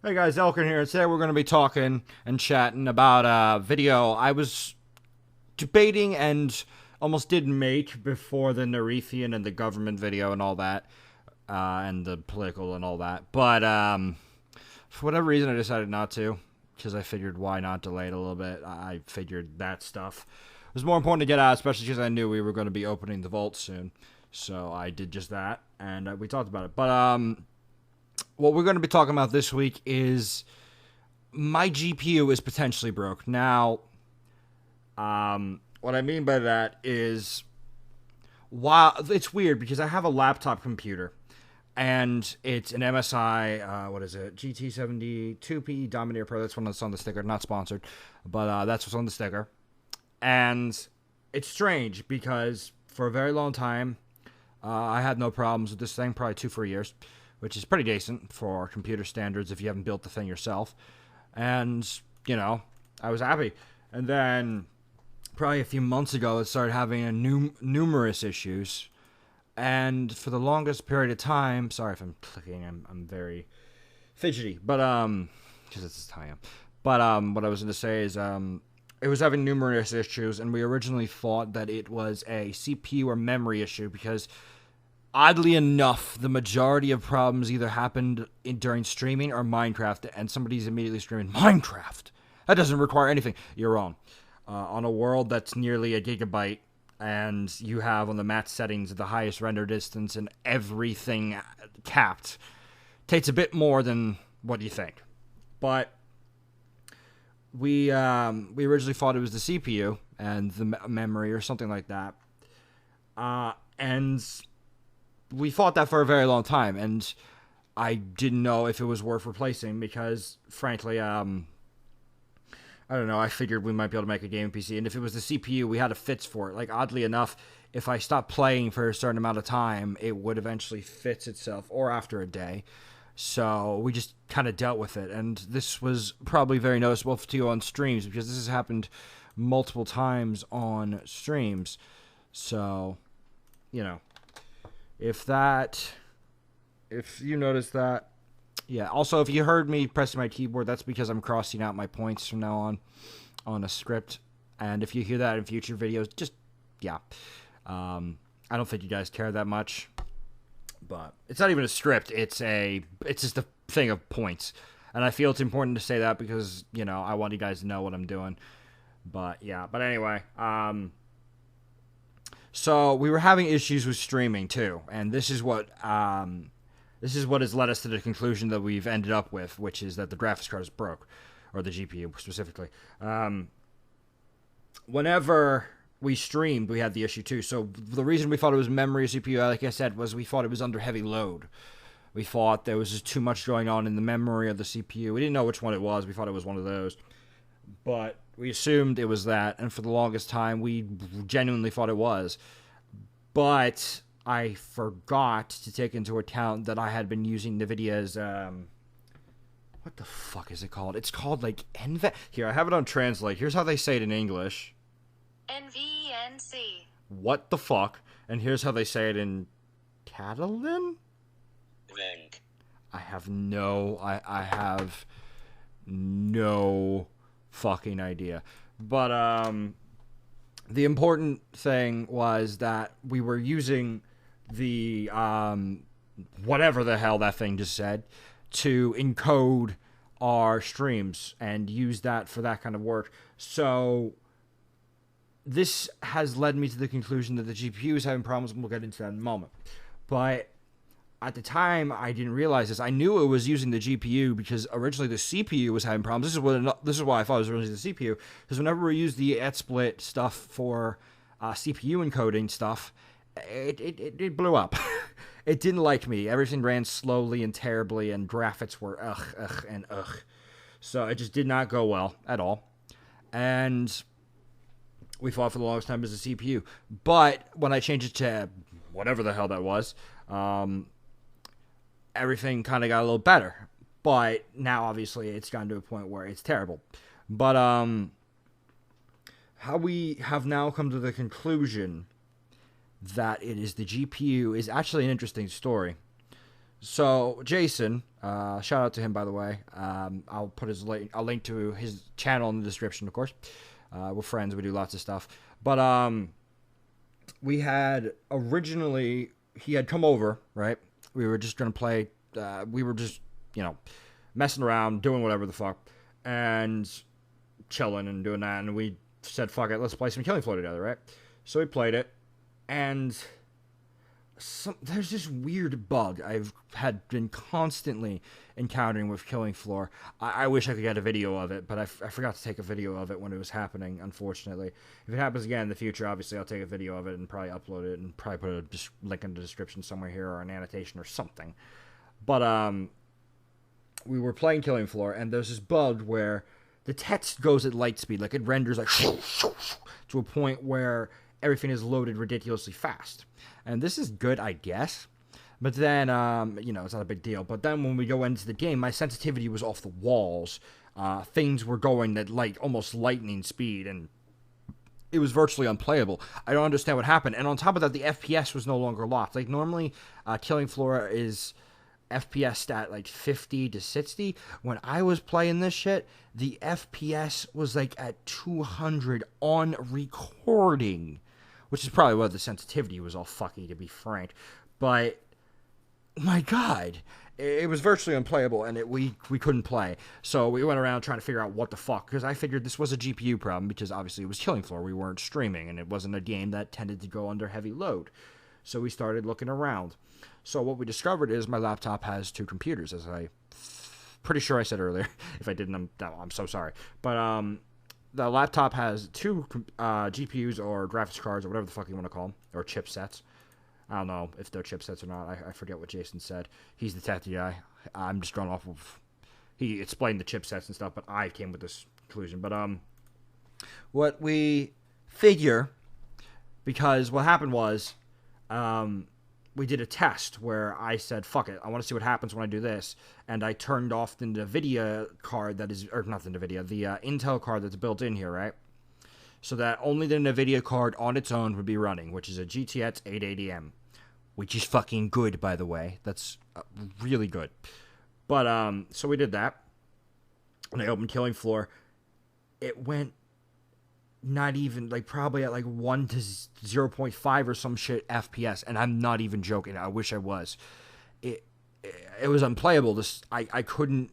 Hey guys, Xel'crin here, and today we're going to be talking and chatting about a video I was debating and almost didn't make before the Narethian and the government video and all that, and the political and all that. But for whatever reason, I decided not to, because I figured why not delay it a little bit. I figured that stuff was more important to get out, especially because I knew we were going to be opening the vault soon. So I did just that, and we talked about it. But what we're going to be talking about this week is my GPU is potentially broke. Now, what I mean by that is, while it's weird because I have a laptop computer and it's an MSI, what is it, GT72P Dominator Pro. That's one that's on the sticker, not sponsored, but that's what's on the sticker. And it's strange because for a very long time, I had no problems with this thing, probably 2-3 years. Which is pretty decent for computer standards if you haven't built the thing yourself. And, you know, I was happy. And then, probably a few months ago, it started having numerous issues. And for the longest period of time, sorry if I'm clicking, I'm very fidgety. But, because it's how I am. But, what I was going to say is, it was having numerous issues, and we originally thought that it was a CPU or memory issue because, oddly enough, the majority of problems either happened during streaming or Minecraft, and somebody's immediately screaming, Minecraft! That doesn't require anything. You're wrong. On a world that's nearly a gigabyte, and you have on the max settings the highest render distance and everything capped, takes a bit more than what you think. But we originally thought it was the CPU and the memory or something like that. And we thought that for a very long time, and I didn't know if it was worth replacing because, frankly, I don't know, I figured we might be able to make a gaming PC, and if it was the CPU, we had a fix for it. Like, oddly enough, if I stopped playing for a certain amount of time, it would eventually fix itself, or after a day. So we just kind of dealt with it, and this was probably very noticeable to you on streams, because this has happened multiple times on streams. So, you know, if you notice that, yeah. Also, if you heard me pressing my keyboard, that's because I'm crossing out my points from now on a script. And if you hear that in future videos, just, yeah. I don't think you guys care that much. But it's not even a script. It's just a thing of points. And I feel it's important to say that because, you know, I want you guys to know what I'm doing. But, yeah. But anyway, so we were having issues with streaming too, and this is what has led us to the conclusion that we've ended up with, which is that the graphics card is broke, or the GPU specifically. Whenever we streamed, we had the issue too. So the reason we thought it was memory or CPU, like I said, was we thought it was under heavy load. We thought there was just too much going on in the memory of the CPU. We didn't know which one it was. We thought it was one of those, but we assumed it was that, and for the longest time, we genuinely thought it was. But I forgot to take into account that I had been using NVIDIA's, what the fuck is it called? It's called, like, Here, I have it on Translate. Here's how they say it in English. NVENC. What the fuck? And here's how they say it in Catalan? Link. I have no fucking idea. But the important thing was that we were using the whatever the hell that thing just said to encode our streams and use that for that kind of work. So this has led me to the conclusion that the GPU is having problems, and we'll get into that in a moment. But at the time, I didn't realize this. I knew it was using the GPU because originally the CPU was having problems. This is why I thought it was originally the CPU. Because whenever we used the XSplit stuff for CPU encoding stuff, it blew up. It didn't like me. Everything ran slowly and terribly, and graphics were ugh. So it just did not go well at all. And we thought for the longest time it was the CPU. But when I changed it to whatever the hell that was, everything kind of got a little better. But now, obviously, it's gotten to a point where it's terrible. But how we have now come to the conclusion that it is the GPU is actually an interesting story. So Jason, shout out to him by the way. I'll put I'll link to his channel in the description, of course. We're friends. We do lots of stuff. But we had originally he had come over, right? We were just gonna play. We were just messing around, doing whatever the fuck, and chilling and doing that. And we said, "Fuck it, let's play some Killing Floor together," right? So we played it, and there's this weird bug I've had been constantly encountering with Killing Floor. I wish I could get a video of it, but I forgot to take a video of it when it was happening, unfortunately. If it happens again in the future, obviously I'll take a video of it and probably upload it and probably put a link in the description somewhere here or an annotation or something. But we were playing Killing Floor, and there's this bug where the text goes at light speed, like it renders like to a point where everything is loaded ridiculously fast. And this is good, I guess. But then, it's not a big deal. But then when we go into the game, my sensitivity was off the walls. Things were going at almost lightning speed, and it was virtually unplayable. I don't understand what happened. And on top of that, the FPS was no longer locked. Like normally, Killing Floor is FPS stat 50 to 60. When I was playing this shit, the FPS was at 200 on recording, which is probably why the sensitivity was all fucky, to be frank. But my God, it was virtually unplayable, and we couldn't play. So we went around trying to figure out what the fuck, because I figured this was a GPU problem, because obviously it was Killing Floor. We weren't streaming, and it wasn't a game that tended to go under heavy load. So we started looking around. So what we discovered is my laptop has two computers, as I pretty sure I said earlier. If I didn't, I'm so sorry. But the laptop has two GPUs or graphics cards or whatever the fuck you want to call them, or chipsets. I don't know if they're chipsets or not. I forget what Jason said. He's the techie guy. I'm just going off of... He explained the chipsets and stuff, but I came with this conclusion. But what we figure, because what happened was... we did a test where I said, fuck it, I want to see what happens when I do this. And I turned off the NVIDIA card that is, or not the NVIDIA, the Intel card that's built in here, right? So that only the NVIDIA card on its own would be running, which is a GTX 880M. Which is fucking good, by the way. That's really good. But, so we did that. And I opened Killing Floor. It went not even, probably at 1 to 0.5 or some shit FPS, and I'm not even joking. I wish I was. It was unplayable. I could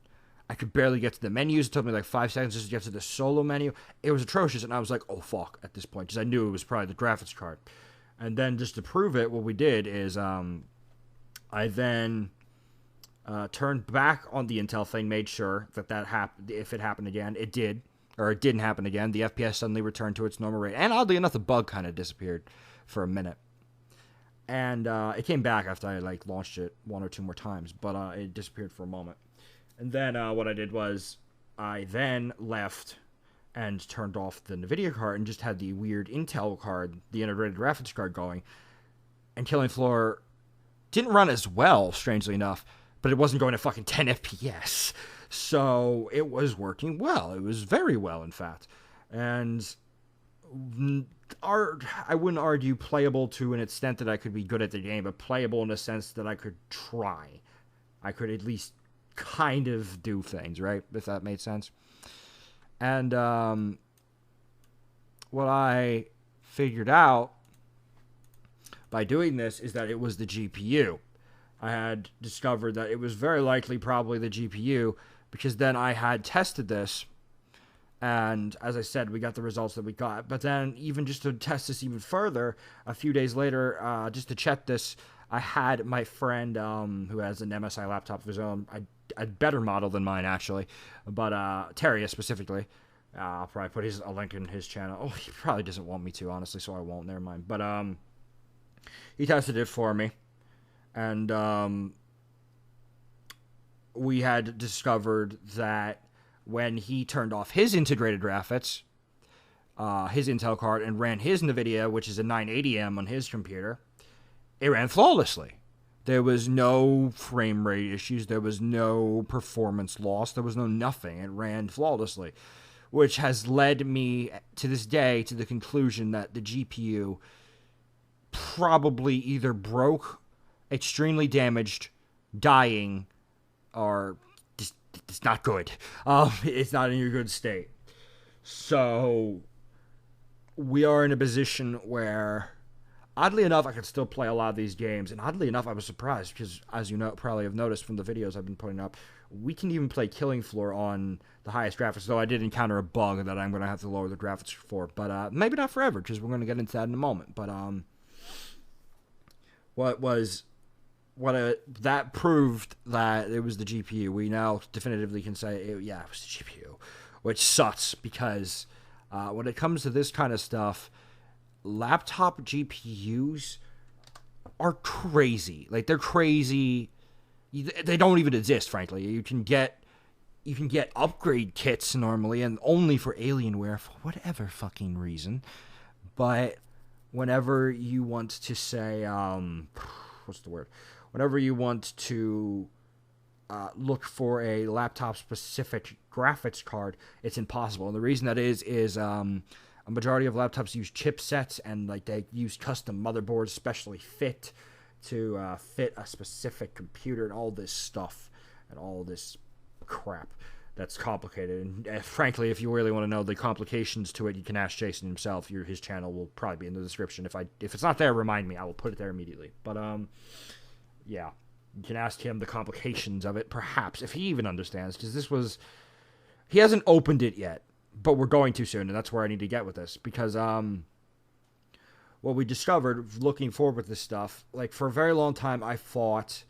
barely get to the menus. It took me 5 seconds just to get to the solo menu. It was atrocious, and I was like, oh fuck, at this point, because I knew it was probably the graphics card. And then just to prove it, what we did is I then turned back on the Intel thing, made sure that happened. If it happened again, it did. Or it didn't happen again. The FPS suddenly returned to its normal rate. And oddly enough, the bug kind of disappeared for a minute. And it came back after I launched it 1 or 2 more times. But it disappeared for a moment. And then what I did was I then left and turned off the NVIDIA card and just had the weird Intel card, the integrated graphics card going. And Killing Floor didn't run as well, strangely enough. But it wasn't going to fucking 10 FPS. So it was working well. It was very well, in fact. And I wouldn't argue playable to an extent that I could be good at the game, but playable in a sense that I could try. I could at least kind of do things, right? If that made sense. And what I figured out by doing this is that it was the GPU. I had discovered that it was very likely probably the GPU, because then I had tested this, and as I said, we got the results that we got. But then, even just to test this even further, a few days later, just to check this, I had my friend who has an MSI laptop of his own, a better model than mine, actually, but Terria specifically. I'll probably put a link in his channel. Oh, he probably doesn't want me to, honestly, so I won't. Never mind. But he tested it for me. And we had discovered that when he turned off his integrated graphics, his Intel card, and ran his NVIDIA, which is a 980M on his computer, it ran flawlessly. There was no frame rate issues. There was no performance loss. There was no nothing. It ran flawlessly, which has led me to this day to the conclusion that the GPU probably either broke, extremely damaged, dying, are just, it's not good. It's not in your good state. So we are in a position where, oddly enough, I can still play a lot of these games. And oddly enough, I was surprised because, as you know, probably have noticed from the videos I've been putting up, we can even play Killing Floor on the highest graphics, though I did encounter a bug that I'm going to have to lower the graphics for. But maybe not forever, because we're going to get into that in a moment. But that proved that it was the GPU. We now definitively can say, it was the GPU, which sucks because when it comes to this kind of stuff, laptop GPUs are crazy. Like, they're crazy. They don't even exist, frankly. You can get upgrade kits normally, and only for Alienware for whatever fucking reason. But whenever you want to say, what's the word? Whenever you want to look for a laptop-specific graphics card, it's impossible. And the reason that is a majority of laptops use chipsets, and like they use custom motherboards, specially fit to fit a specific computer, and all this stuff, and all this crap that's complicated. And frankly, if you really want to know the complications to it, you can ask Jason himself. His channel will probably be in the description. If it's not there, remind me. I will put it there immediately. But yeah, you can ask him the complications of it, perhaps, if he even understands, because he hasn't opened it yet, but we're going to soon, and that's where I need to get with this, because what we discovered looking forward with this stuff, like, for a very long time, I thought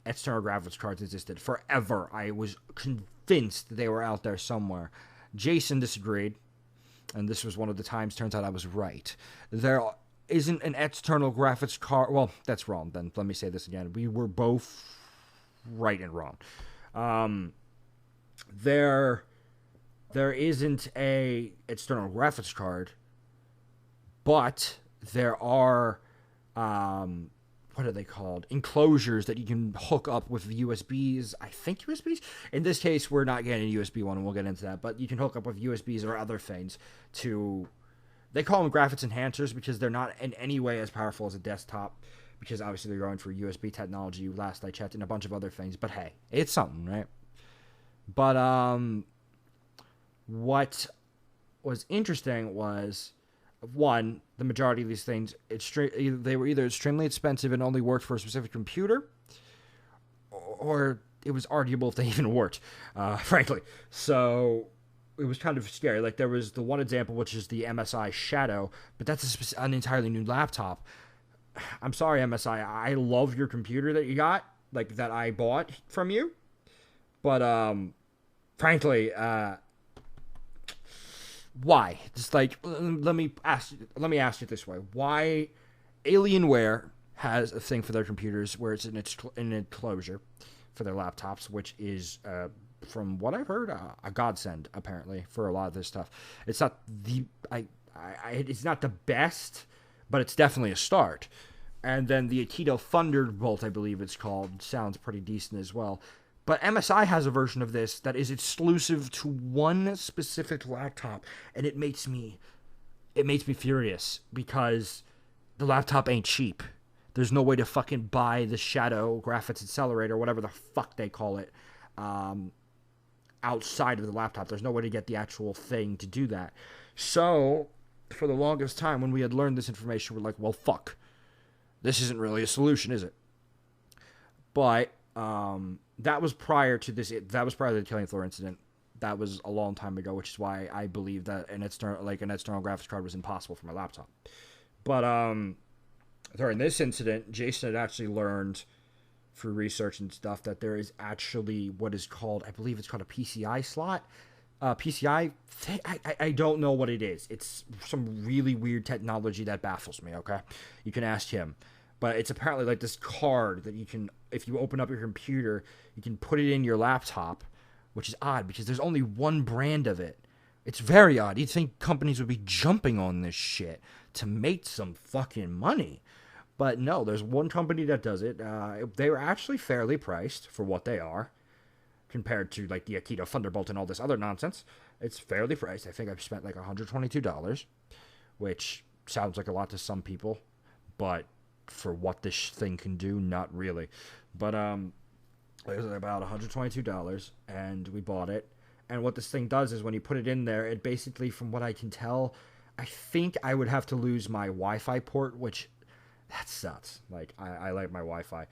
external graphics cards existed. Forever, I was convinced they were out there somewhere. Jason disagreed, and this was one of the times, turns out I was right. There isn't an external graphics card. Well, that's wrong, then. Let me say this again. We were both right and wrong. There isn't a external graphics card, but there are, what are they called? Enclosures that you can hook up with USBs. I think USBs? In this case, we're not getting a USB one, and we'll get into that. But you can hook up with USBs or other things to... They call them graphics enhancers because they're not in any way as powerful as a desktop, because obviously they're going for USB technology, last I checked, and a bunch of other things. But hey, it's something, right? But what was interesting was... One, the majority of these things, they were either extremely expensive and only worked for a specific computer, or it was arguable if they even worked, frankly. So it was kind of scary. Like, there was the one example, which is the MSI Shadow, but that's an entirely new laptop. I'm sorry, MSI. I love your computer that you got, like, that I bought from you. But, frankly, why? Just like, let me ask you this way: why Alienware has a thing for their computers where it's an enclosure for their laptops, which is, from what I've heard, a godsend apparently for a lot of this stuff. It's not it's not the best, but it's definitely a start. And then the Akito Thunderbolt, I believe it's called, sounds pretty decent as well. But MSI has a version of this that is exclusive to one specific laptop, and it makes me furious, because the laptop ain't cheap. There's no way to fucking buy the Shadow Graphics Accelerator, whatever the fuck they call it, outside of the laptop. There's no way to get the actual thing to do that. So, for the longest time, when we had learned this information, we're like, well, fuck. This isn't really a solution, is it? But... that was prior to this. That was prior to the Killing Floor incident. That was a long time ago, which is why I believe that an external graphics card was impossible for my laptop. But during this incident, Jason had actually learned through research and stuff that there is actually what is called, I believe it's called a PCI slot. PCI, I don't know what it is. It's some really weird technology that baffles me. Okay, you can ask him. But it's apparently like this card that you can, if you open up your computer, you can put it in your laptop, which is odd because there's only one brand of it. It's very odd. You'd think companies would be jumping on this shit to make some fucking money. But no, there's one company that does it. They were actually fairly priced for what they are, compared to like the Akito Thunderbolt and all this other nonsense. It's fairly priced. I think I've spent like $122, which sounds like a lot to some people, but for what this thing can do, not really. But It was about $122, and we bought it. And what this thing does is when you put it in there, it basically, from what I can tell, I think I would have to lose my Wi-Fi port, which that sucks. Like, I like my Wi-Fi.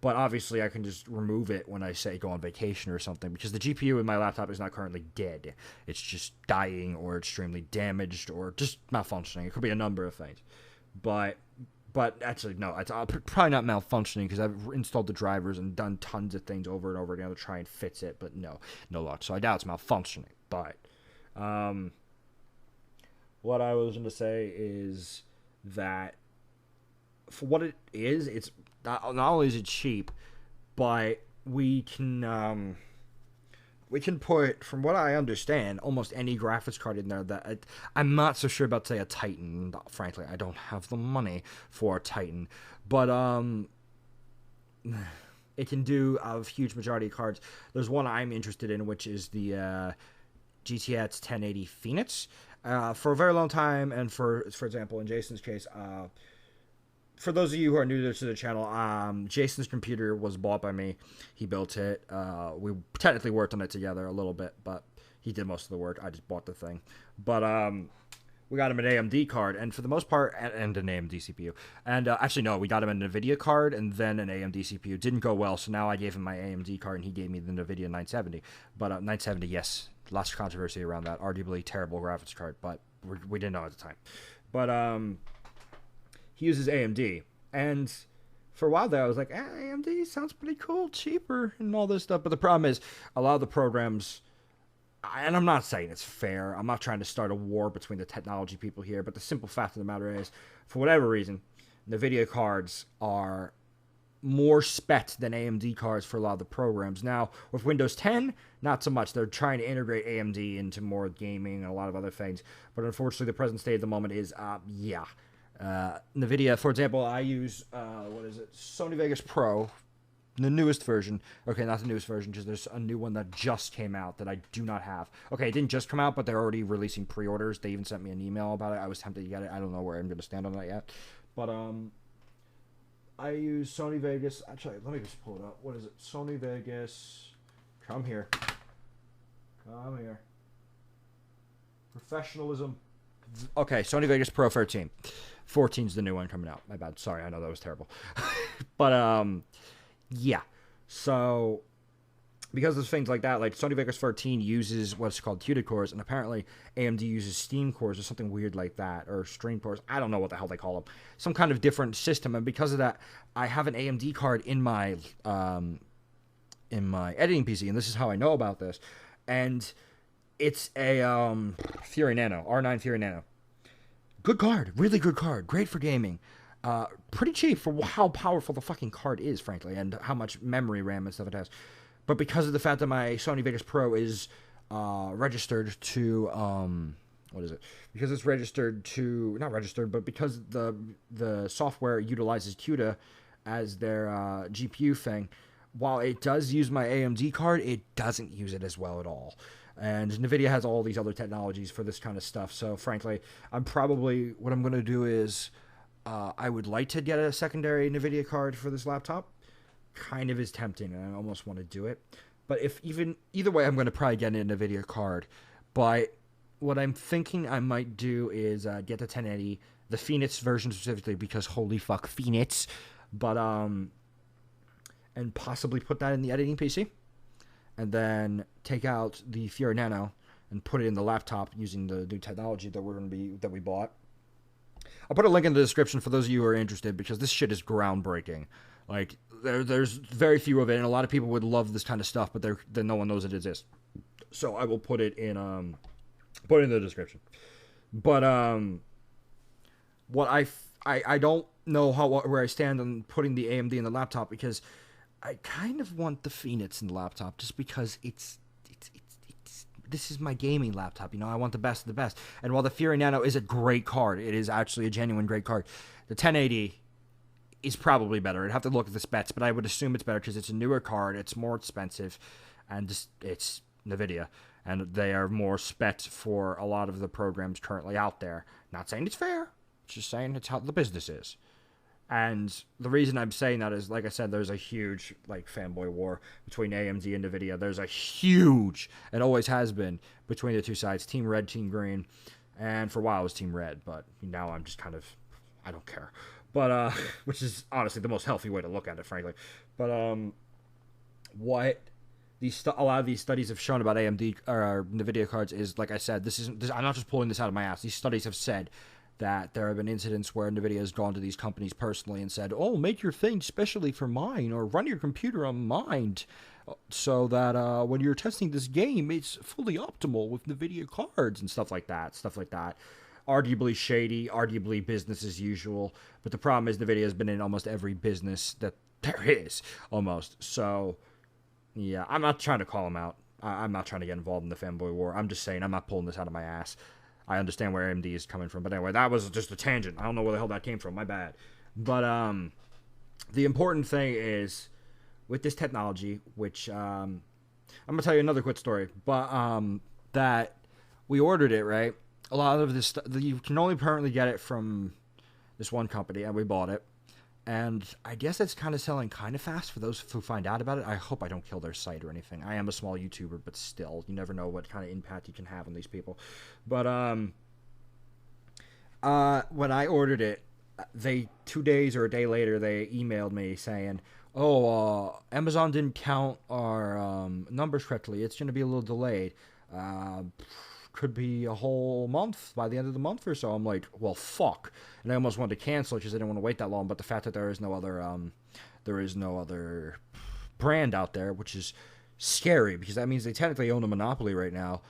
But obviously, I can just remove it when I say go on vacation or something, because the GPU in my laptop is not currently dead. It's just dying or extremely damaged or just malfunctioning. It could be a number of things. But actually, no, it's probably not malfunctioning because I've installed the drivers and done tons of things over and over again to try and fix it. But no luck. So I doubt it's malfunctioning. But what I was going to say is that for what it is, it's not only is it cheap, but we can put, from what I understand, almost any graphics card in there. That I'm not so sure about, say, a Titan. Frankly, I don't have the money for a Titan, but it can do a huge majority of cards. There's one I'm interested in, which is the GTX 1080 Phoenix. For a very long time, and for example, in Jason's case, for those of you who are new to the channel, Jason's computer was bought by me. He built it. We technically worked on it together a little bit, but he did most of the work. I just bought the thing. But we got him an AMD card, and for the most part, and an AMD CPU. And actually, no, we got him an NVIDIA card and then an AMD CPU. Didn't go well, so now I gave him my AMD card, and he gave me the NVIDIA 970. But 970, yes, lots of controversy around that. Arguably terrible graphics card, but we didn't know at the time. But he uses AMD, and for a while there, I was like, AMD sounds pretty cool, cheaper, and all this stuff. But the problem is, a lot of the programs, and I'm not saying it's fair, I'm not trying to start a war between the technology people here, but the simple fact of the matter is, for whatever reason, NVIDIA cards are more spec than AMD cards for a lot of the programs. Now, with Windows 10, not so much. They're trying to integrate AMD into more gaming and a lot of other things. But unfortunately, the present state at the moment is, NVIDIA, for example, I use, Sony Vegas Pro, the newest version. Okay, not the newest version, because there's a new one that just came out that I do not have. Okay, it didn't just come out, but they're already releasing pre-orders. They even sent me an email about it. I was tempted to get it. I don't know where I'm going to stand on that yet. But, I use Sony Vegas. Actually, let me just pull it up. What is it? Sony Vegas. Come here. Come here. Professionalism. Okay, Sony Vegas Pro 13. 14's the new one coming out. My bad. Sorry, I know that was terrible. But, yeah. So, because of things like that, like Sony Vegas 13 uses what's called CUDA cores, and apparently AMD uses Steam cores or something weird like that, or Stream cores. I don't know what the hell they call them. Some kind of different system, and because of that, I have an AMD card in my editing PC, and this is how I know about this. And it's a Fury Nano, R9 Fury Nano. Good card, really good card, great for gaming. Pretty cheap for how powerful the fucking card is, frankly, and how much memory RAM and stuff it has. But because of the fact that my Sony Vegas Pro is registered to, what is it? Because it's registered to, not registered, but because the software utilizes CUDA as their GPU thing, while it does use my AMD card, it doesn't use it as well at all. And NVIDIA has all these other technologies for this kind of stuff. So, frankly, what I'm going to do is, I would like to get a secondary NVIDIA card for this laptop. Kind of is tempting, and I almost want to do it. But either way, I'm going to probably get an NVIDIA card. But what I'm thinking I might do is get the 1080, the Phoenix version specifically, because holy fuck, Phoenix. But, and possibly put that in the editing PC. And then take out the Fury Nano and put it in the laptop using the new technology that we bought. I'll put a link in the description for those of you who are interested, because this shit is groundbreaking. Like, there's very few of it, and a lot of people would love this kind of stuff, but no one knows it exists. So I will put it in the description. But what I don't know where I stand on putting the AMD in the laptop, because I kind of want the Phoenix in the laptop, just because this is my gaming laptop, I want the best of the best. And while the Fury Nano is a great card, it is actually a genuine great card, the 1080 is probably better. I'd have to look at the specs, but I would assume it's better because it's a newer card, it's more expensive, and it's NVIDIA, and they are more spec for a lot of the programs currently out there. Not saying it's fair, just saying it's how the business is. And the reason I'm saying that is, like I said, there's a huge like fanboy war between AMD and Nvidia. There's a huge, and always has been, between the two sides, Team Red, Team Green, and for a while it was Team Red, but now I'm just kind of, I don't care. But which is honestly the most healthy way to look at it, frankly. But what a lot of these studies have shown about AMD or Nvidia cards is, like I said, I'm not just pulling this out of my ass. These studies have said that there have been incidents where NVIDIA has gone to these companies personally and said, oh, make your thing specially for mine, or run your computer on mine, so that when you're testing this game, it's fully optimal with NVIDIA cards and stuff like that. Arguably shady, arguably business as usual, but the problem is NVIDIA has been in almost every business that there is, almost. So, yeah, I'm not trying to call them out. I'm not trying to get involved in the fanboy war. I'm just saying I'm not pulling this out of my ass. I understand where AMD is coming from. But anyway, that was just a tangent. I don't know where the hell that came from. My bad. But the important thing is, with this technology, which I'm going to tell you another quick story, but that we ordered it, right? A lot of this stuff, you can only apparently get it from this one company, and we bought it. And I guess it's kind of selling kind of fast for those who find out about it. I hope I don't kill their site or anything. I am a small YouTuber, but still, you never know what kind of impact you can have on these people. But when I ordered it, 2 days or a day later, they emailed me saying, oh, Amazon didn't count our numbers correctly. It's going to be a little delayed. Could be a whole month, by the end of the month or so. I'm like, well, fuck. And I almost wanted to cancel because I didn't want to wait that long. But the fact that there is no other brand out there, which is scary, because that means they technically own a monopoly right now,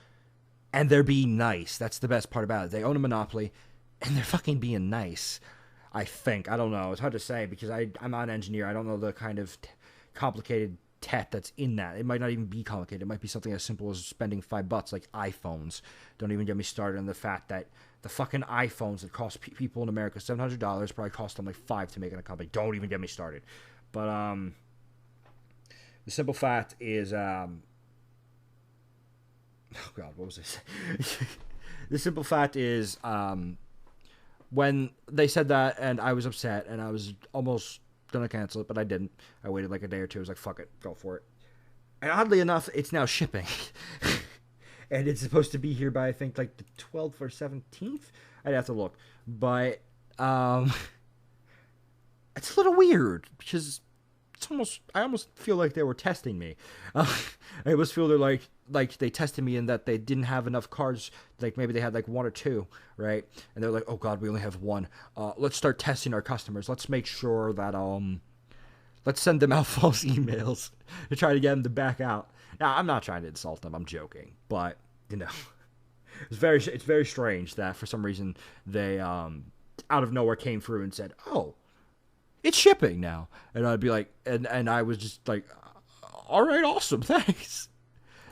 and they're being nice. That's the best part about it. They own a monopoly, and they're fucking being nice. I think. I don't know. It's hard to say because I'm not an engineer. I don't know the kind of complicated tech that's in that. It might not even be complicated. It might be something as simple as spending $5, like iPhones. Don't even get me started on the fact that the fucking iPhones that cost people in America $700 probably cost them like $5 to make in a company. Don't even get me started. But the simple fact is, oh god, what was this? The simple fact is, when they said that, and I was upset, and I was almost gonna cancel it, but I didn't. I waited like a day or two. I was like, fuck it, go for it. And oddly enough, it's now shipping. And it's supposed to be here by, I think, like the 12th or 17th. I'd have to look. But it's a little weird because I almost feel like they were testing me. I almost feel they're like they tested me in that they didn't have enough cards. Like maybe they had like one or two, right? And they're like, oh god, we only have one. Let's start testing our customers. Let's make sure that let's send them out false emails to try to get them to back out. Now, I'm not trying to insult them. I'm joking, but you know, it's very strange that for some reason they out of nowhere came through and said, oh, it's shipping now. And I'd be like, and I was just like, all right, awesome, thanks.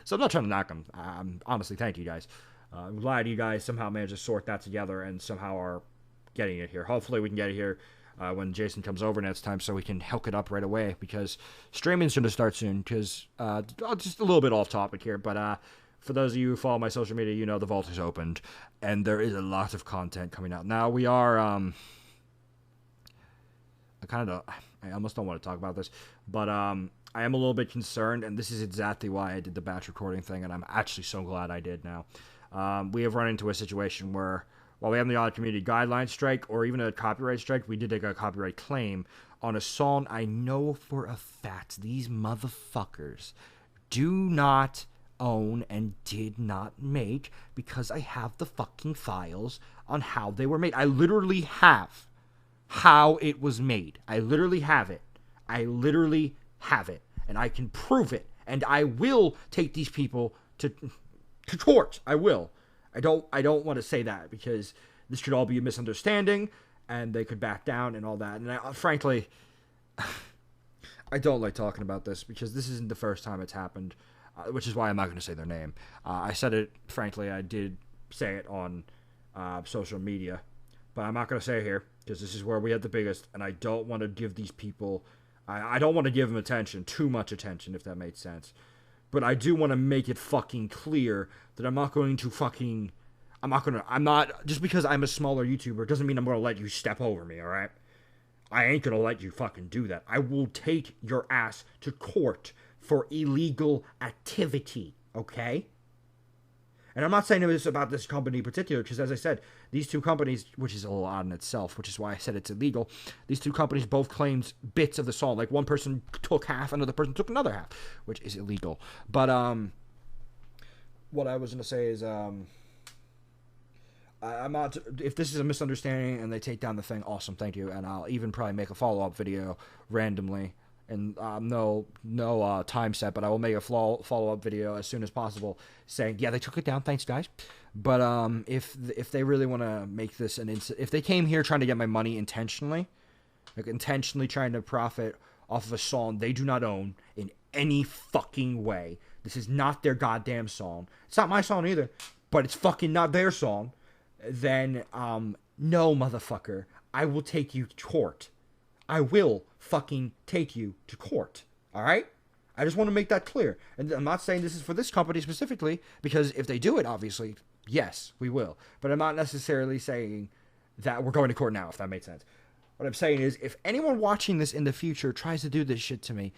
So I'm not trying to knock them. Honestly, thank you guys. I'm glad you guys somehow managed to sort that together and somehow are getting it here. Hopefully we can get it here when Jason comes over next time so we can hook it up right away, because streaming's going to start soon. Because just a little bit off topic here, but for those of you who follow my social media, you know the vault is opened and there is a lot of content coming out. Now we are I almost don't want to talk about this, but I am a little bit concerned, and this is exactly why I did the batch recording thing, and I'm actually so glad I did now. We have run into a situation where, while we have the odd community guideline strike or even a copyright strike, we did take a copyright claim on a song I know for a fact these motherfuckers do not own and did not make, because I have the fucking files on how they were made. I literally have how it was made. I literally have it. And I can prove it. And I will take these people to court. I will. I don't want to say that because this could all be a misunderstanding and they could back down and all that. And frankly, I don't like talking about this because this isn't the first time it's happened, which is why I'm not going to say their name. I said it, frankly, I did say it on social media, but I'm not going to say it here because this is where we had the biggest, and I don't want to give these people, I don't want to give them attention, too much attention, if that makes sense. But I do want to make it fucking clear that I'm not, just because I'm a smaller YouTuber doesn't mean I'm going to let you step over me, alright? I ain't gonna let you fucking do that. I will take your ass to court for illegal activity, okay? And I'm not saying this about this company in particular, because as I said, these two companies, which is a little odd in itself, which is why I said it's illegal, these two companies both claimed bits of the song. Like, one person took half, another person took another half, which is illegal. But, what I was going to say is, I'm not, if this is a misunderstanding and they take down the thing, awesome, thank you. And I'll even probably make a follow-up video randomly. And no time set, but I will make a follow-up video as soon as possible saying, yeah, they took it down, thanks guys. But if they really want to make this if they came here trying to get my money intentionally, like intentionally trying to profit off of a song they do not own in any fucking way, this is not their goddamn song. It's not my song either, but it's fucking not their song. Then no, motherfucker, I will take you to court. I will fucking take you to court. Alright? I just want to make that clear. And I'm not saying this is for this company specifically, because if they do it, obviously, yes, we will. But I'm not necessarily saying that we're going to court now, if that makes sense. What I'm saying is, if anyone watching this in the future tries to do this shit to me,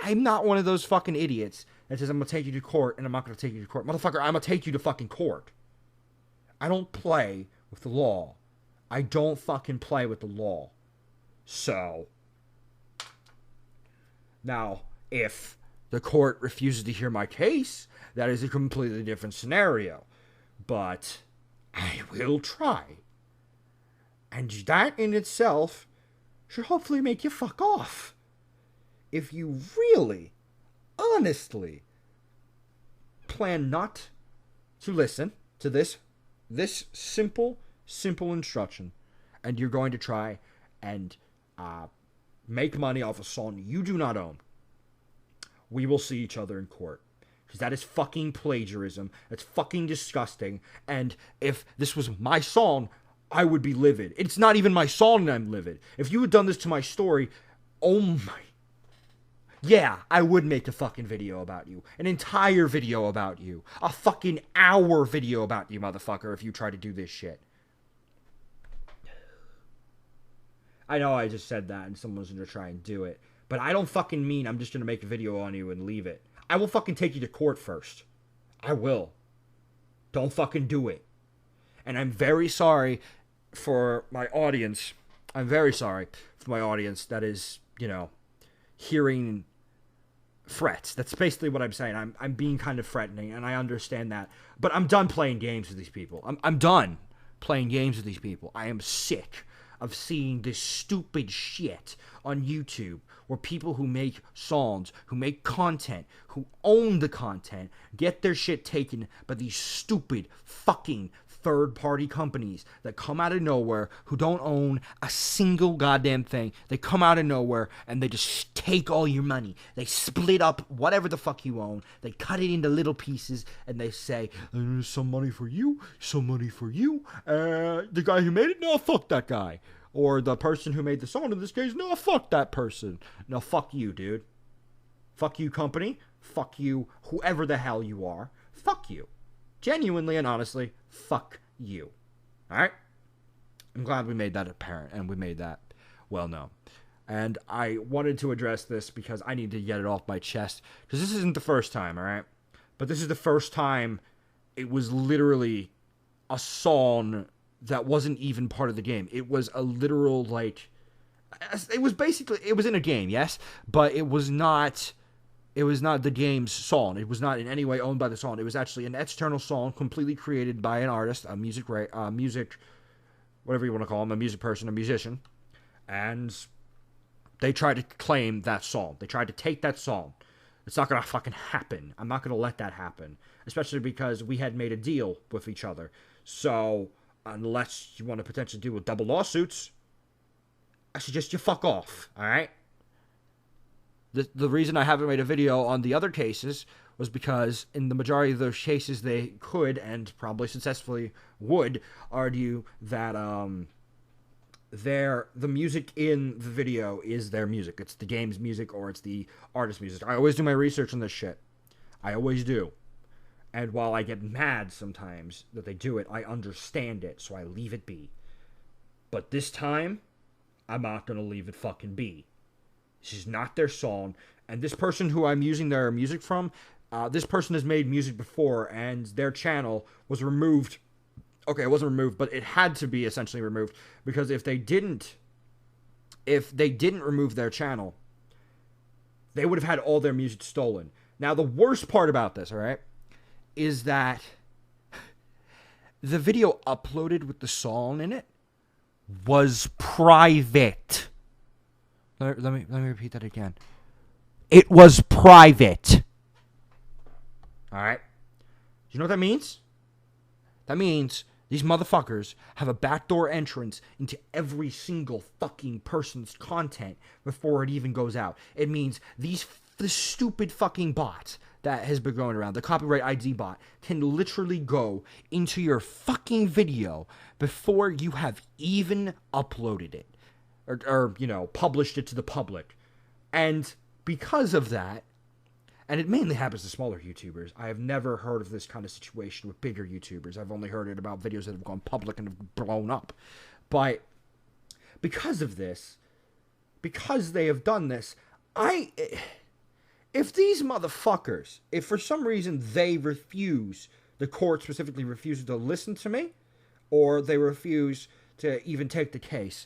I'm not one of those fucking idiots that says I'm going to take you to court and I'm not going to take you to court. Motherfucker, I'm going to take you to fucking court. I don't play with the law. I don't fucking play with the law. So, now, if the court refuses to hear my case, that is a completely different scenario. But I will try. And that in itself should hopefully make you fuck off. If you really, honestly, plan not to listen to this simple instruction, and you're going to try and make money off a song you do not own, we will see each other in court. Because that is fucking plagiarism. That's fucking disgusting. And if this was my song, I would be livid. It's not even my song and I'm livid. If you had done this to my story, oh my... Yeah, I would make a fucking video about you. An entire video about you. A fucking hour video about you, motherfucker, if you try to do this shit. I know I just said that and someone's gonna try and do it. But I don't fucking mean I'm just gonna make a video on you and leave it. I will fucking take you to court first. I will. Don't fucking do it. And I'm very sorry for my audience. I'm very sorry for my audience that is, hearing threats. That's basically what I'm saying. I'm being kind of threatening, and I understand that. But I'm done playing games with these people. I'm done playing games with these people. I am sick of seeing this stupid shit on YouTube where people who make songs, who make content, who own the content, get their shit taken by these stupid fucking third-party companies that come out of nowhere, who don't own a single goddamn thing. They come out of nowhere and they just take all your money. They split up whatever the fuck you own. They cut it into little pieces and they say, some money for you, some money for you. The guy who made it, no, fuck that guy. Or the person who made the song in this case, no, fuck that person. No, fuck you, dude. Fuck you, company. Fuck you, whoever the hell you are. Fuck you. Genuinely and honestly, fuck you. Alright? I'm glad we made that apparent and we made that well known. And I wanted to address this because I need to get it off my chest. Because this isn't the first time, alright? But this is the first time it was literally a song that wasn't even part of the game. It was a literal, it was in a game, yes? But it was not the game's song. It was not in any way owned by the song. It was actually an external song completely created by an artist, a music, whatever you want to call him, a music person, a musician. And they tried to claim that song. They tried to take that song. It's not going to fucking happen. I'm not going to let that happen. Especially because we had made a deal with each other. So, unless you want to potentially deal with double lawsuits, I suggest you fuck off, alright? The reason I haven't made a video on the other cases was because in the majority of those cases they could, and probably successfully would, argue that the music in the video is their music. It's the game's music or it's the artist's music. I always do my research on this shit. I always do. And while I get mad sometimes that they do it, I understand it, so I leave it be. But this time, I'm not gonna leave it fucking be. This is not their song. And this person who I'm using their music from, this person has made music before, and their channel was removed. Okay, it wasn't removed, but it had to be essentially removed, because if they didn't remove their channel, they would have had all their music stolen. Now, the worst part about this, all right, is that the video uploaded with the song in it was private. Let me repeat that again. It was private. All right? Do you know what that means? That means these motherfuckers have a backdoor entrance into every single fucking person's content before it even goes out. It means the stupid fucking bot that has been going around, the copyright ID bot, can literally go into your fucking video before you have even uploaded it or published it to the public. And because of that, and it mainly happens to smaller YouTubers. I have never heard of this kind of situation with bigger YouTubers. I've only heard it about videos that have gone public and have blown up. But because of this, because they have done this, if these motherfuckers, if for some reason they refuse, the court specifically refuses to listen to me, or they refuse to even take the case,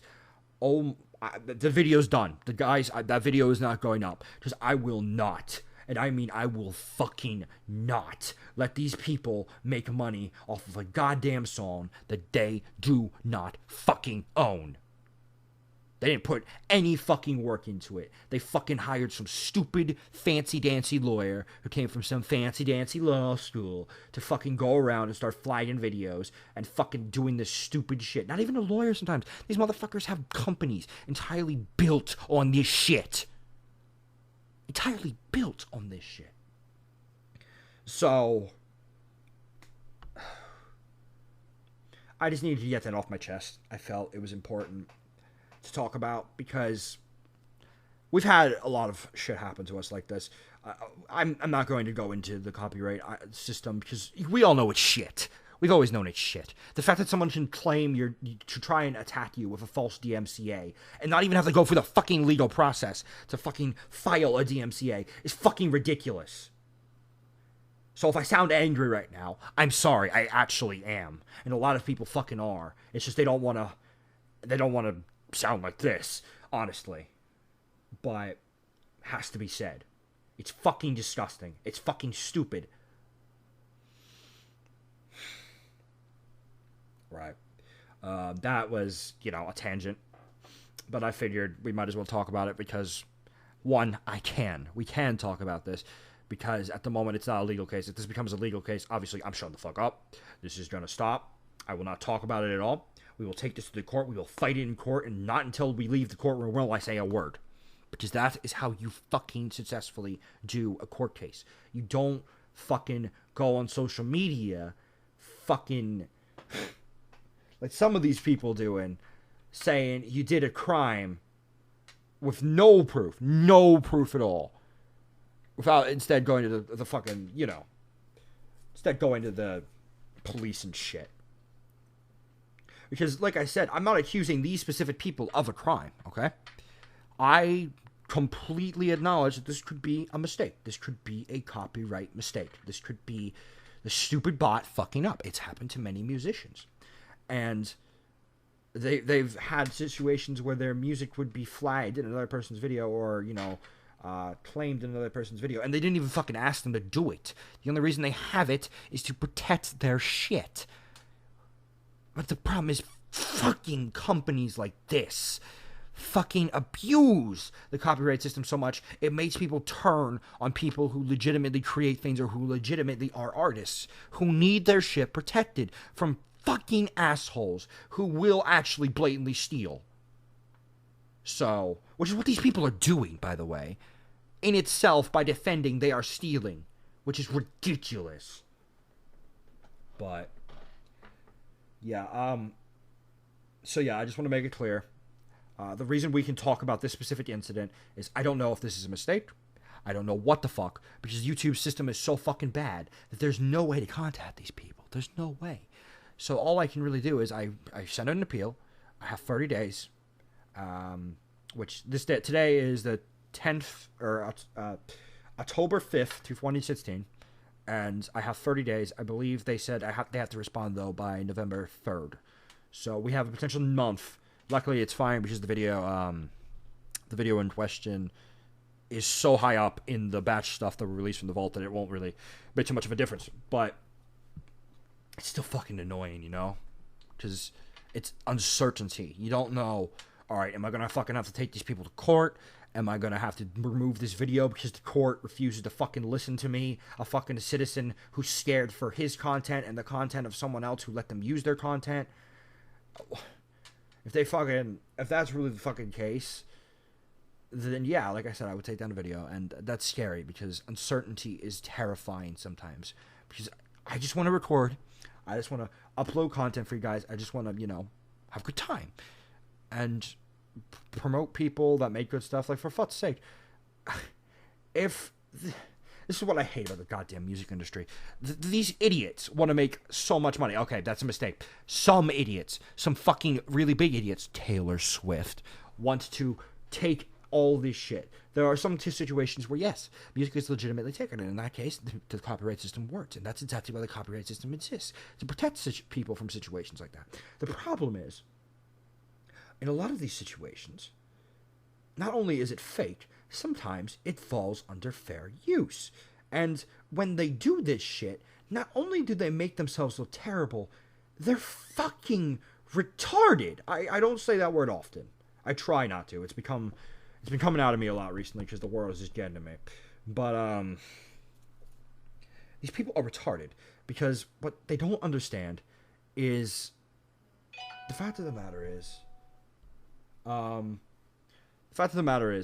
the video's done. The guys, that video is not going up, because I will not. And I mean, I will fucking not let these people make money off of a goddamn song that they do not fucking own. They didn't put any fucking work into it. They fucking hired some stupid, fancy-dancy lawyer who came from some fancy-dancy law school to fucking go around and start flagging videos and fucking doing this stupid shit. Not even a lawyer sometimes. These motherfuckers have companies entirely built on this shit. Entirely built on this shit. So, I just needed to get that off my chest. I felt it was important to talk about, because we've had a lot of shit happen to us like this. I'm not going to go into the copyright system, because we all know it's shit. We've always known it's shit. The fact that someone can claim to try and attack you with a false DMCA and not even have to go through the fucking legal process to fucking file a DMCA is fucking ridiculous. So if I sound angry right now, I'm sorry. I actually am. And a lot of people fucking are. It's just they don't want to sound like this, honestly. But has to be said. It's fucking disgusting. It's fucking stupid. Right. That was, a tangent. But I figured we might as well talk about it because, one, we can talk about this, because at the moment it's not a legal case. If this becomes a legal case, obviously I'm shutting the fuck up. This is going to stop. I will not talk about it at all. We will take this to the court. We will fight it in court, and not until we leave the courtroom will I say a word. Because that is how you fucking successfully do a court case. You don't fucking go on social media fucking like some of these people doing, saying you did a crime with no proof at all. Without instead going to the fucking, instead going to the police and shit. Because, like I said, I'm not accusing these specific people of a crime, okay? I completely acknowledge that this could be a mistake. This could be a copyright mistake. This could be the stupid bot fucking up. It's happened to many musicians. And they've had situations where their music would be flagged in another person's video or, claimed in another person's video. And they didn't even fucking ask them to do it. The only reason they have it is to protect their shit. But the problem is fucking companies like this fucking abuse the copyright system so much it makes people turn on people who legitimately create things or who legitimately are artists who need their shit protected from fucking assholes who will actually blatantly steal. So, which is what these people are doing, by the way. In itself, by defending, they are stealing, which is ridiculous. But yeah, so yeah, I just want to make it clear. The reason we can talk about this specific incident is I don't know if this is a mistake. I don't know what the fuck, because YouTube's system is so fucking bad that there's no way to contact these people. There's no way. So all I can really do is I send an appeal. I have 30 days. which this day, today is the 10th, or October 5th, 2016, and I have 30 days. I believe they said they have to respond, though, by November 3rd. So we have a potential month. Luckily, it's fine because the video in question is so high up in the batch stuff that we released from the vault that it won't really make too much of a difference. But it's still fucking annoying, you know? Because it's uncertainty. You don't know, all right, am I going to fucking have to take these people to court? Am I going to have to remove this video because the court refuses to fucking listen to me? A fucking citizen who's scared for his content and the content of someone else who let them use their content? If that's really the fucking case, then yeah, like I said, I would take down a video, and that's scary because uncertainty is terrifying sometimes. Because I just want to record, I just want to upload content for you guys, I just want to, have a good time, and promote people that make good stuff. Like, for fuck's sake, this is what I hate about the goddamn music industry. These idiots want to make so much money. Okay, that's a mistake. Some idiots, some fucking really big idiots, Taylor Swift, want to take all this shit. There are some situations where, yes, music is legitimately taken, and in that case, the copyright system works, and that's exactly why the copyright system exists, to protect people from situations like that. The problem is, in a lot of these situations, not only is it fake, sometimes it falls under fair use. And when they do this shit, not only do they make themselves look terrible, they're fucking retarded. I don't say that word often. I try not to. It's been coming out of me a lot recently because the world is just getting to me. But these people are retarded because what they don't understand is the fact of the matter is,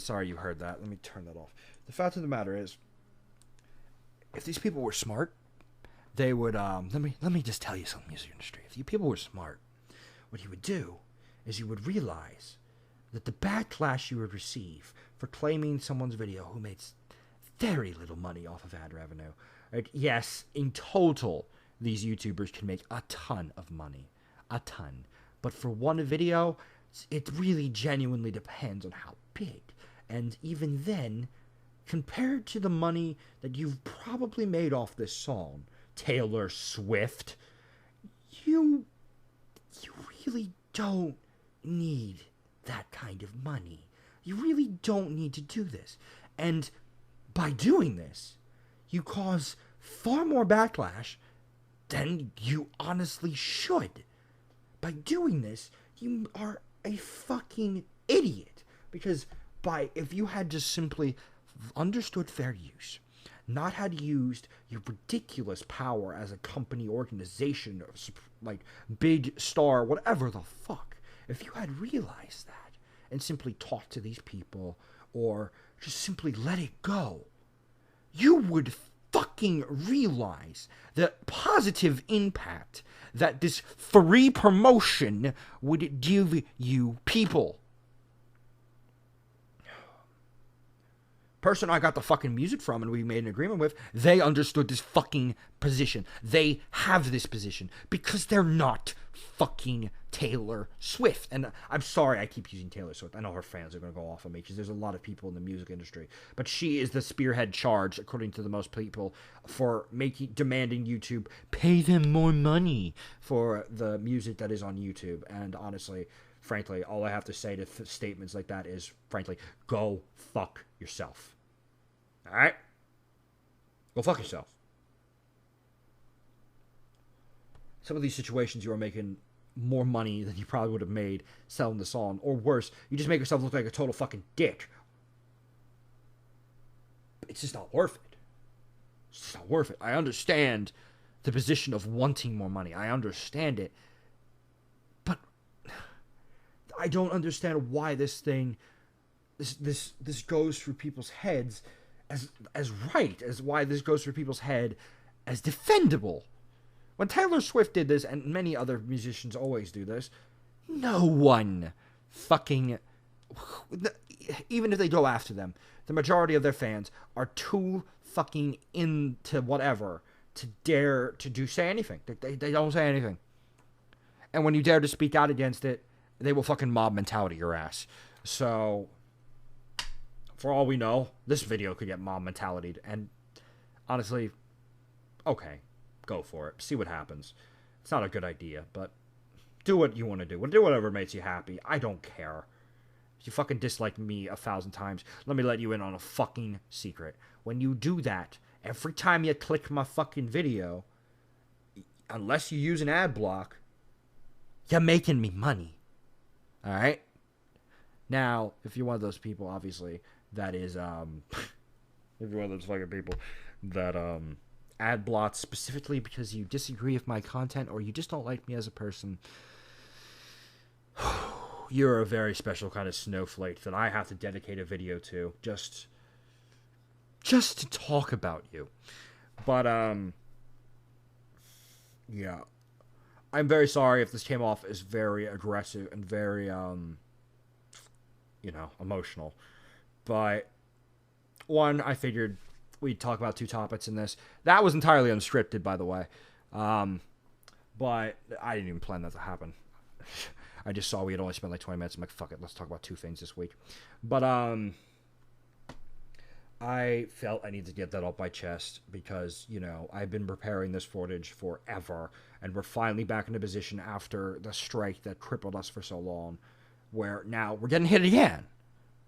sorry you heard that. Let me turn that off. The fact of the matter is, if these people were smart, they would let me just tell you something, music industry. If you people were smart, what you would do is you would realize that the backlash you would receive for claiming someone's video who makes very little money off of ad revenue. Like, yes, in total, these YouTubers can make a ton of money. A ton. But for one video, it really genuinely depends on how big. And even then, compared to the money that you've probably made off this song, Taylor Swift, you really don't need that kind of money. You really don't need to do this. And by doing this, you cause far more backlash than you honestly should. By doing this, you are a fucking idiot. Because if you had just simply understood fair use, not had used your ridiculous power as a company, organization, like big star, whatever the fuck, if you had realized that and simply talked to these people or just simply let it go, you would fucking realize the positive impact that this free promotion would give you people. Person I got the fucking music from and we made an agreement with, they understood this fucking position. They have this position because they're not fucking Taylor Swift. And I'm sorry I keep using Taylor Swift. I know her fans are going to go off on me because there's a lot of people in the music industry. But she is the spearhead charge, according to the most people, for demanding YouTube pay them more money for the music that is on YouTube. And honestly, frankly, all I have to say to statements like that is, frankly, go fuck yourself. Alright? Go fuck yourself. Some of these situations you are making more money than you probably would have made selling the song. Or worse, you just make yourself look like a total fucking dick. It's just not worth it. It's just not worth it. I understand the position of wanting more money. I understand it. But I don't understand why this goes through people's heads as right, as why this goes through people's head as defendable. When Taylor Swift did this, and many other musicians always do this, no one fucking, even if they go after them, the majority of their fans are too fucking into whatever to dare to say anything. They don't say anything. And when you dare to speak out against it, they will fucking mob mentality your ass. So, for all we know, this video could get mob mentalityed. And honestly, okay, go for it. See what happens. It's not a good idea, but do what you want to do. Do whatever makes you happy. I don't care. If you fucking dislike me 1,000 times, let me let you in on a fucking secret. When you do that, every time you click my fucking video, unless you use an ad block, you're making me money. Alright? Now, if you're one of those people, obviously, that is, if you're one of those fucking people that, ad blocks specifically because you disagree with my content or you just don't like me as a person, you're a very special kind of snowflake that I have to dedicate a video to just to talk about you. But, yeah. I'm very sorry if this came off as very aggressive and very, emotional. But, one, I figured we'd talk about two topics in this. That was entirely unscripted, by the way. But I didn't even plan that to happen. I just saw we had only spent like 20 minutes. I'm like, fuck it, let's talk about two things this week. But, I felt I needed to get that off my chest because, I've been preparing this footage forever, and we're finally back in a position after the strike that crippled us for so long, where now we're getting hit again.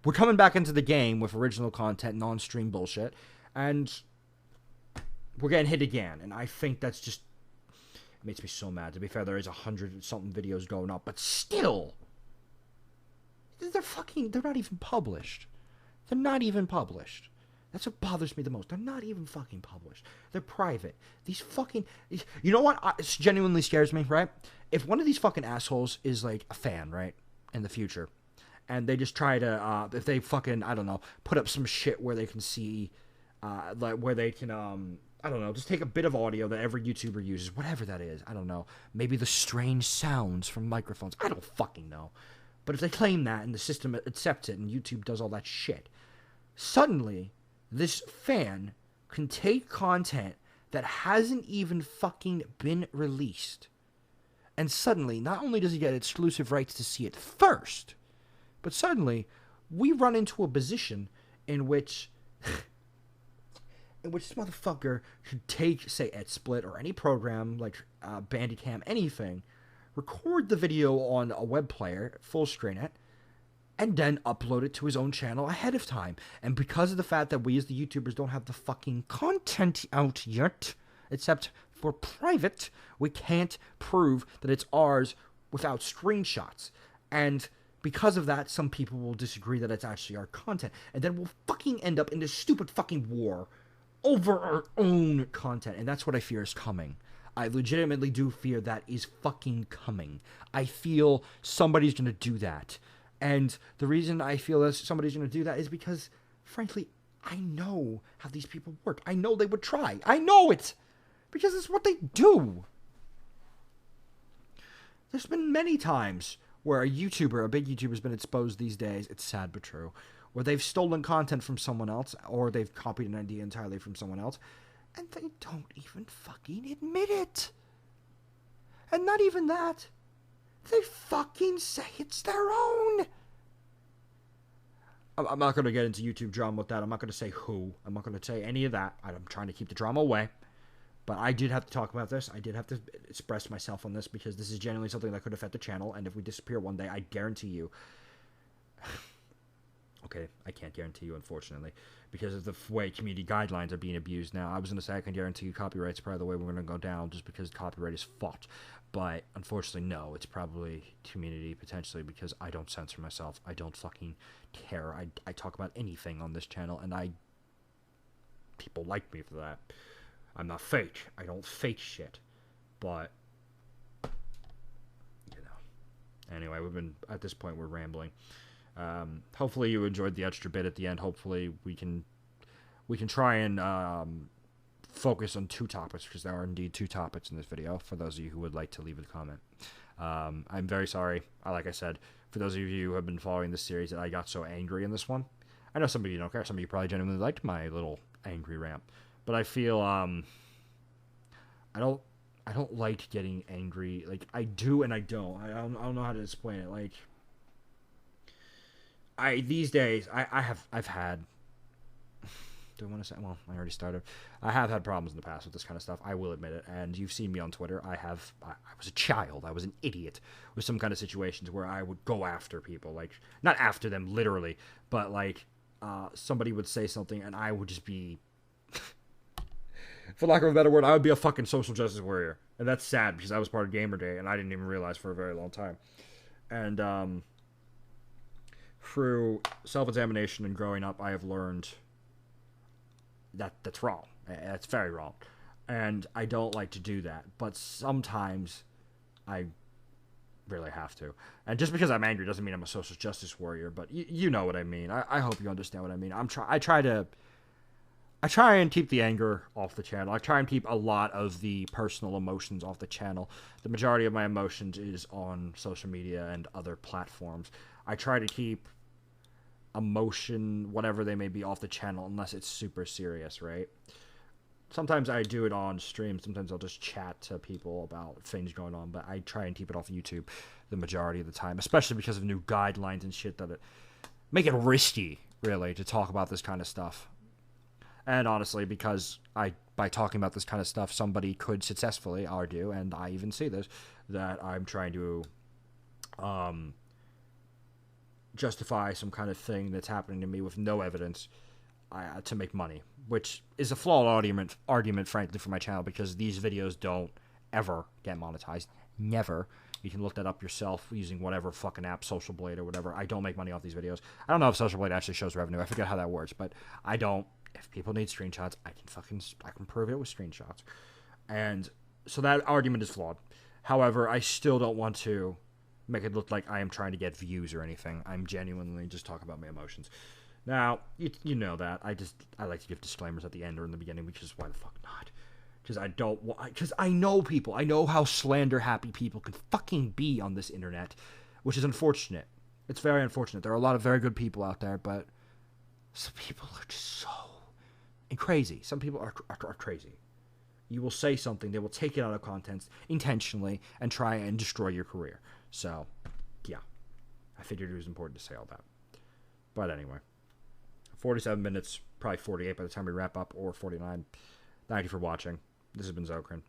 We're coming back into the game with original content, non-stream bullshit, and we're getting hit again, and I think that's just, it makes me so mad. To be fair, there is 100-something videos going up, but still, they're not even published. They're not even published. That's what bothers me the most. They're not even fucking published. They're private. These fucking... You know what genuinely scares me, right? If one of these fucking assholes is, like, a fan, right? In the future. And they just try to... if they fucking, I don't know, put up some shit where they can see... like, where they can, I don't know, just take a bit of audio that every YouTuber uses. Whatever that is. I don't know. Maybe the strange sounds from microphones. I don't fucking know. But if they claim that and the system accepts it and YouTube does all that shit... Suddenly... This fan can take content that hasn't even fucking been released. And suddenly, not only does he get exclusive rights to see it first, but suddenly, we run into a position in which this motherfucker could take, say, XSplit or any program like Bandicam, anything, record the video on a web player, full screen it, and then upload it to his own channel ahead of time. And because of the fact that we as the YouTubers don't have the fucking content out yet, except for private, we can't prove that it's ours without screenshots. And because of that, some people will disagree that it's actually our content. And then we'll fucking end up in this stupid fucking war over our own content. And that's what I fear is coming. I legitimately do fear that is fucking coming. I feel somebody's gonna do that. And the reason I feel that somebody's going to do that is because, frankly, I know how these people work. I know they would try. I know it! Because it's what they do. There's been many times where a big YouTuber, has been exposed these days, it's sad but true, where they've stolen content from someone else, or they've copied an idea entirely from someone else, and they don't even fucking admit it. And not even that. They fucking say it's their own. I'm not going to get into YouTube drama with that. I'm not going to say who. I'm not going to say any of that. I'm trying to keep the drama away. But I did have to talk about this. I did have to express myself on this because this is genuinely something that could affect the channel. And if we disappear one day, I guarantee you... Okay, I can't guarantee you, unfortunately, because of the way community guidelines are being abused now. I was going to say I can guarantee you copyright's probably the way we're going to go down just because copyright is fucked. But, unfortunately, no, it's probably community, potentially, because I don't censor myself. I don't fucking care. I talk about anything on this channel, and people like me for that. I'm not fake. I don't fake shit. But, Anyway, at this point, we're rambling. Hopefully you enjoyed the extra bit at the end. Hopefully we can try and focus on two topics, because there are indeed two topics in this video, for those of you who would like to leave a comment. I'm very sorry, like I said, for those of you who have been following this series, that I got so angry in this one. I know some of you don't care. Some of you probably genuinely liked my little angry rant. But I feel, I don't I don't like getting angry. Like, I do and I don't. I don't know how to explain it. Like, these days, I've had, do I want to say, well, I already started. I have had problems in the past with this kind of stuff. I will admit it. And you've seen me on Twitter. I was a child. I was an idiot with some kind of situations where I would go after people. Like, not after them literally, but like, somebody would say something and I would just be, for lack of a better word, I would be a fucking social justice warrior. And that's sad because I was part of Gamer Day and I didn't even realize for a very long time. And through self-examination and growing up, I have learned that that's wrong. That's very wrong. And I don't like to do that. But sometimes I really have to. And just because I'm angry doesn't mean I'm a social justice warrior, but you know what I mean. I hope you understand what I mean. I try and keep the anger off the channel. I try and keep a lot of the personal emotions off the channel. The majority of my emotions is on social media and other platforms. I try to keep emotion, whatever they may be, off the channel unless it's super serious, right? Sometimes I do it on stream. Sometimes I'll just chat to people about things going on, but I try and keep it off YouTube the majority of the time, especially because of new guidelines and shit that make it risky, really, to talk about this kind of stuff. And honestly, because by talking about this kind of stuff, somebody could successfully argue, and I even see this, that I'm trying to justify some kind of thing that's happening to me with no evidence to make money, which is a flawed argument, frankly, for my channel, because these videos don't ever get monetized. Never. You can look that up yourself using whatever fucking app, Social Blade or whatever. I don't make money off these videos. I don't know if Social Blade actually shows revenue. I forget how that works, but I don't. If people need screenshots, I can prove it with screenshots. And so that argument is flawed. However, I still don't want to make it look like I am trying to get views or anything. I'm genuinely just talking about my emotions. Now, you know that. I like to give disclaimers at the end or in the beginning, because why the fuck not? Because I know people. I know how slander-happy people can fucking be on this internet, which is unfortunate. It's very unfortunate. There are a lot of very good people out there, but some people are just so crazy. Some people are crazy. You will say something, they will take it out of context intentionally and try and destroy your career. So, yeah. I figured it was important to say all that. But anyway. 47 minutes, probably 48 by the time we wrap up, or 49. Thank you for watching. This has been Xel'crin.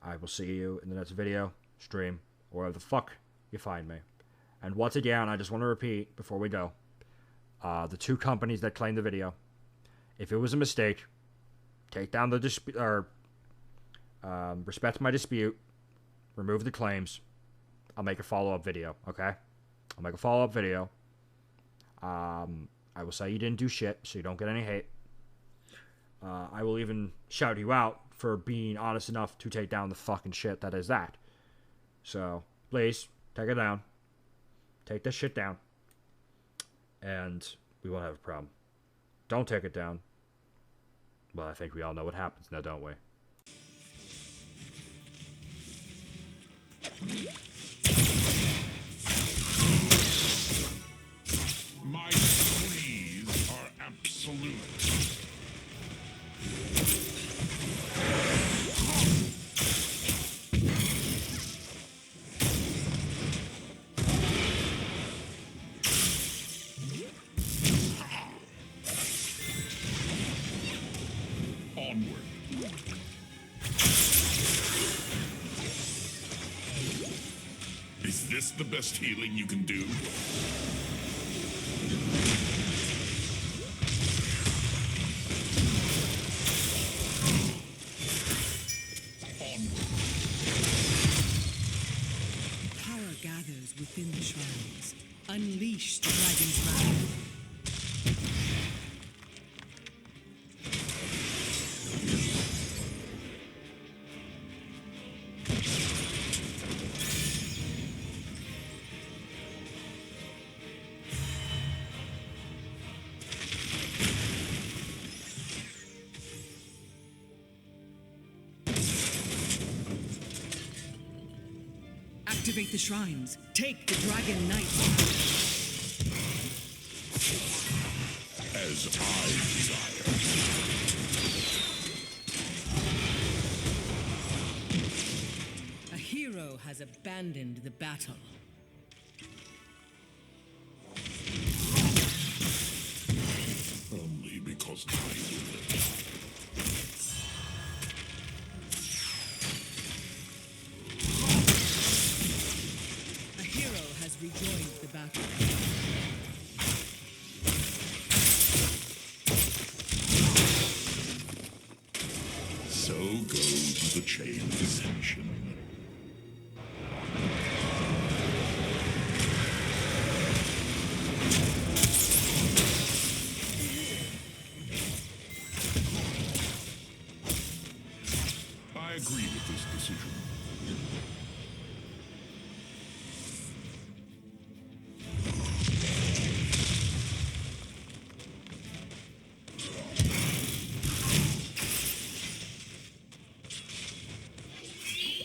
I will see you in the next video, stream, or wherever the fuck you find me. And once again, I just want to repeat before we go. The two companies that claimed the video, if it was a mistake, take down the dispute, or respect my dispute, remove the claims. I'll make a follow-up video, okay? I'll make a follow-up video. I will say you didn't do shit, so you don't get any hate. I will even shout you out for being honest enough to take down the fucking shit that is that. So, please, take it down. Take this shit down. And we won't have a problem. Don't take it down. Well, I think we all know what happens now, don't we? My decrees are absolute. Onward. Is this the best healing you can do? Power gathers within the shrines. Unleash the dragon's wrath. Activate the shrines. Take the Dragon Knight. As I desire. hero has abandoned the battle. Only because I will it. A hero has rejoined the battle. So goes the chain of ascension. I agree with this decision.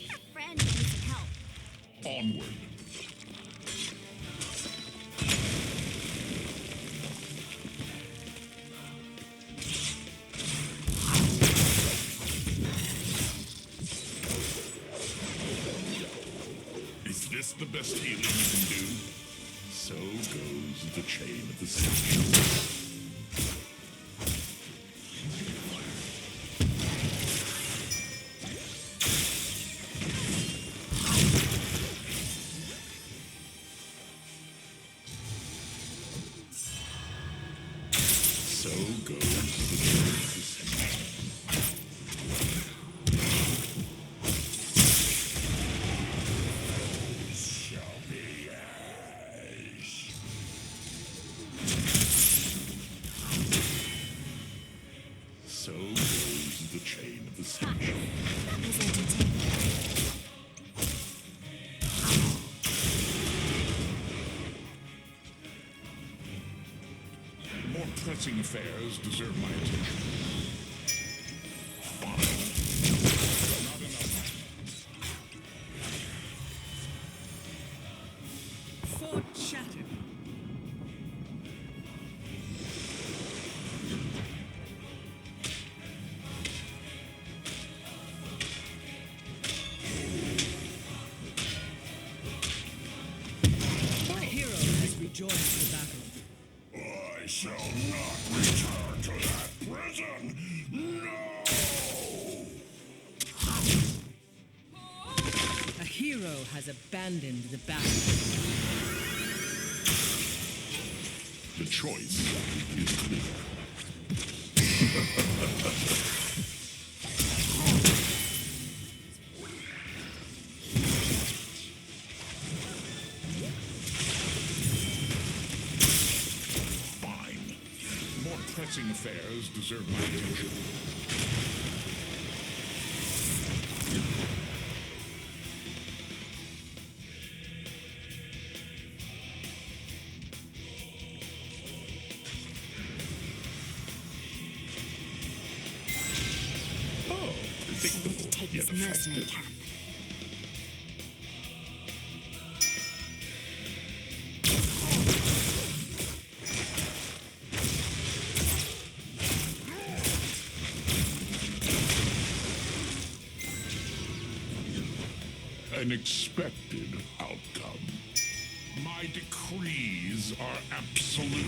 A friend needs help. Onward. Is this the best healing you can do? So goes the chain of ascension. So goes the chain of ascension. Shall be ash. So goes the chain of ascension. That was entertaining. More pressing affairs deserve my attention. Fine. Not enough. Fort shattered. A hero has rejoined the battle. I shall not return to that prison. No! A hero has abandoned the battle. The choice is clear. Fine. More pressing affairs deserve my attention. Oh, predictable, Take yet his mercenary effective. cap. An expected outcome. My decrees are absolute.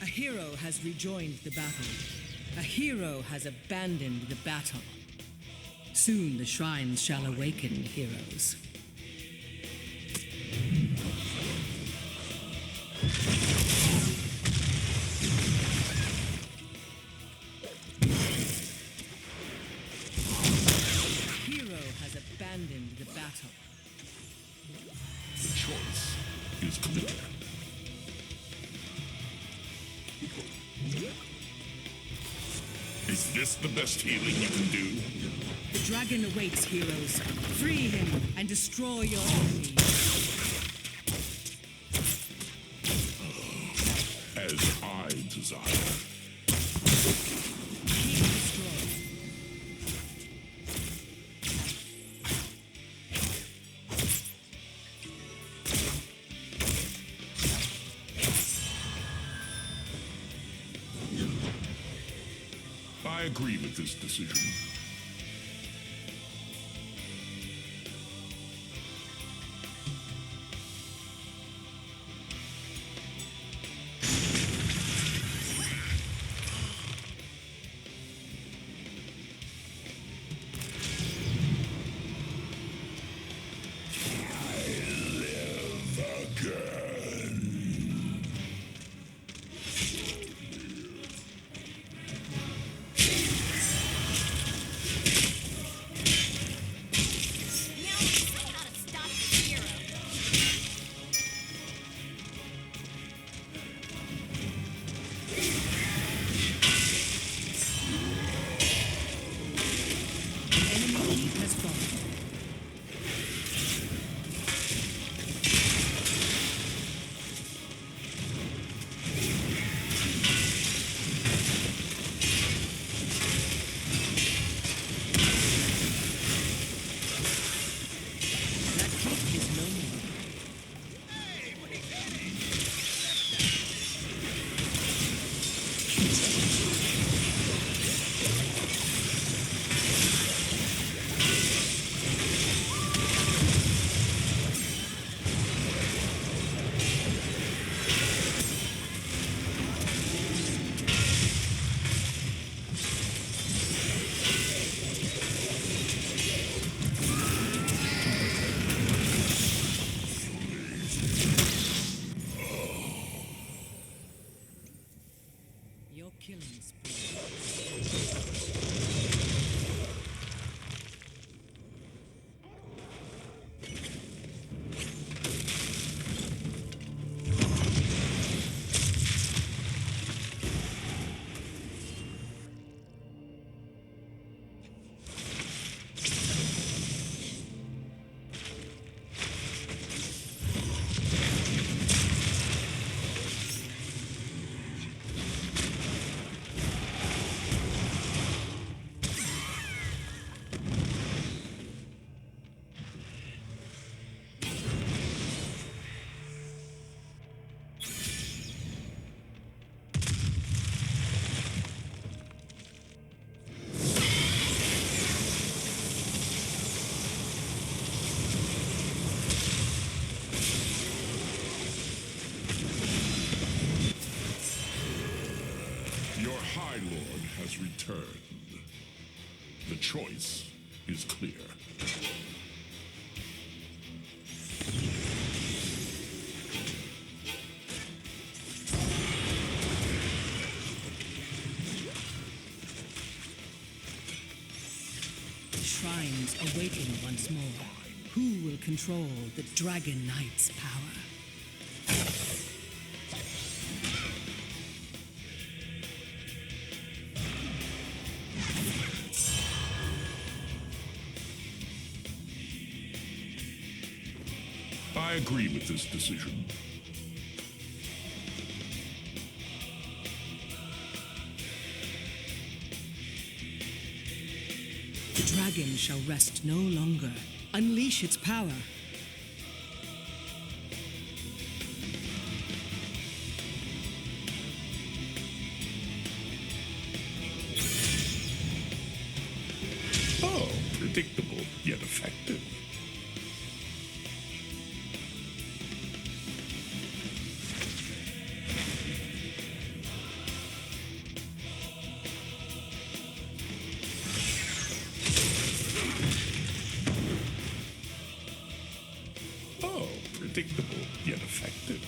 A hero has rejoined the battle. A hero has abandoned the battle. Soon the shrines shall awaken heroes. A hero has abandoned the battle. The choice is clear. Is this the best healing you can do? The dragon awaits, heroes. Free him and destroy your enemies. As I desire. He destroyed. I I agree with this decision. Now, someone ought to stop this hero. Enemy has fallen. That kick is no more. Your killing spree. Your High Lord has returned. The choice is clear. The shrines awaken once more. Who will control the Dragon Knight's power? I agree with this decision. The dragon shall rest no longer. Unleash its power. Oh, predictable yet effective. Oh, predictable yet effective.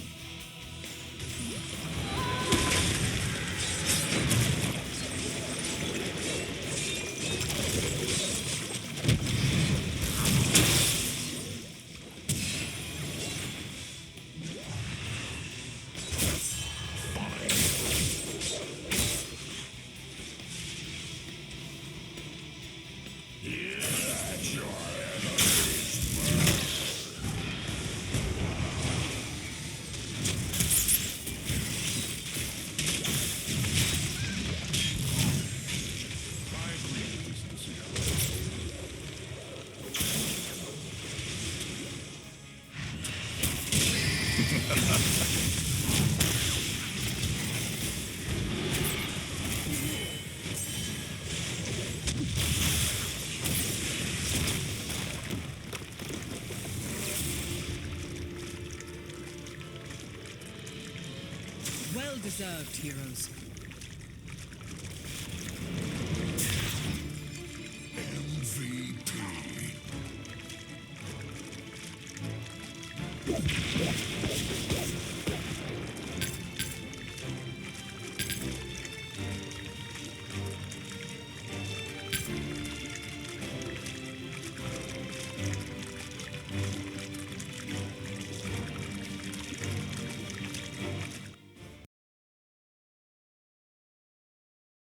Well deserved, heroes. MVP.